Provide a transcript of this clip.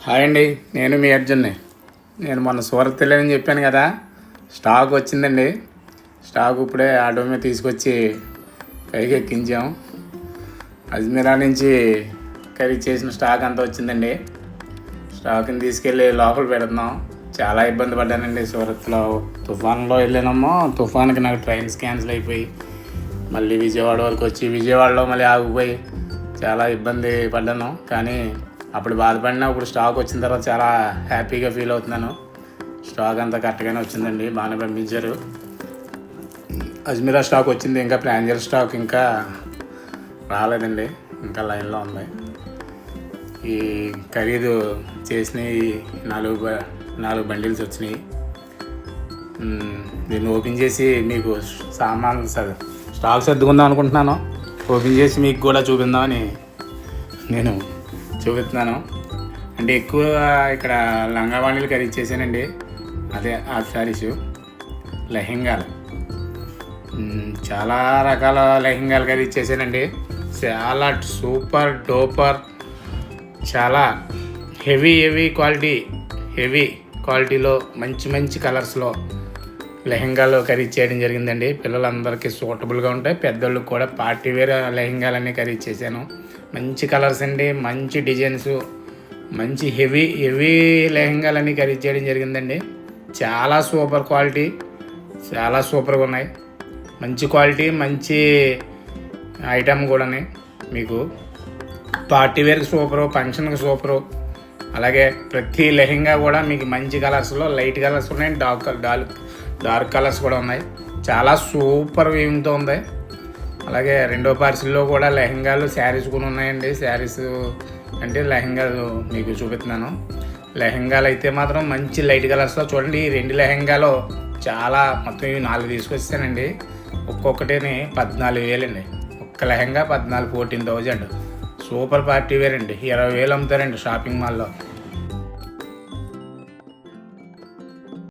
Hi అండి, నేను మీ అర్జున్ని. నేను మొన్న సూరత్ వెళ్ళానని చెప్పాను కదా, స్టాక్ వచ్చిందండి. స్టాక్ ఇప్పుడే ఆటో మీద తీసుకొచ్చి పైకి ఎక్కించాం. అజ్మీరా నుంచి ఖరీదు చేసిన స్టాక్ అంతా వచ్చిందండి. స్టాక్ని తీసుకెళ్ళి లోపల పెడుతున్నాం. చాలా ఇబ్బంది పడ్డానండి సూరత్లో. తుఫాన్లో వెళ్ళానమ్మో, తుఫాన్కి నాకు ట్రైన్స్ క్యాన్సిల్ అయిపోయి మళ్ళీ విజయవాడ వరకు వచ్చి విజయవాడలో మళ్ళీ ఆగిపోయి చాలా ఇబ్బంది పడ్డాను. కానీ అప్పుడు బాధపడినా ఇప్పుడు స్టాక్ వచ్చిన తర్వాత చాలా హ్యాపీగా ఫీల్ అవుతున్నాను. స్టాక్ అంతా కరెక్ట్గానే వచ్చిందండి, బాగానే పంపించారు. అజ్మీరా స్టాక్ వచ్చింది, ఇంకా ప్లాంజర్ స్టాక్ ఇంకా రాలేదండి, ఇంకా లైన్లో ఉంది. ఈ ఖరీదు చేసినవి నాలుగు బండిల్స్ వచ్చినాయి. దీన్ని ఓపెన్ చేసి మీకు సామాన్లు స్టాక్ సర్దుకుందాం అనుకుంటున్నాను. ఓపెన్ చేసి మీకు కూడా చూపిందామని నేను చూపిస్తున్నాను. అంటే ఎక్కువ ఇక్కడ లంగావాణీలు ఖరీదు చేశానండి, అదే హాఫ్ శారీస్, లెహెంగాలు, చాలా రకాల లెహెంగాలు ఖరీదు చేశానండి. చాలా సూపర్ డూపర్, చాలా హెవీ క్వాలిటీలో మంచి కలర్స్లో లెహెంగాలు ఖరీదు చేయడం జరిగిందండి. పిల్లలందరికీ సూటబుల్గా ఉంటాయి, పెద్దోళ్ళకి కూడా పార్టీ వేర్ లెహెంగాలన్నీ ఖరీదు చేశాను. మంచి కలర్స్ అండి, మంచి డిజైన్స్, మంచి హెవీ లెహెంగాలన్నీ ఖరీదు చేయడం జరిగిందండి. చాలా సూపర్ క్వాలిటీ, చాలా సూపర్గా ఉన్నాయి. మంచి క్వాలిటీ, మంచి ఐటమ్ కూడా మీకు పార్టీ వేర్కి సూపరు, ఫంక్షన్కి సూపరు. అలాగే ప్రతి లెహెంగా కూడా మీకు మంచి కలర్స్లో, లైట్ కలర్స్ ఉన్నాయి, డార్క్ కలర్స్ కూడా ఉన్నాయి. చాలా సూపర్ వీవింగ్తో ఉంది. అలాగే రెండో పార్సిల్లో కూడా లెహెంగాలు, శారీస్ కూడా ఉన్నాయండి. శారీస్ అంటే లెహెంగాలు మీకు చూపిస్తున్నాను. లెహెంగాలు అయితే మాత్రం మంచి లైట్ కలర్స్లో చూడండి. ఈ రెండు లెహెంగాలో చాలా, మొత్తం ఇవి 4 తీసుకొచ్చానండి. ఒక్కొక్కటిని 14,000 అండి. ఒక్క లెహెంగా 14,000 సూపర్ పార్టీ వేర్ అండి. 20,000 అమ్ముతారండి షాపింగ్ మాల్లో.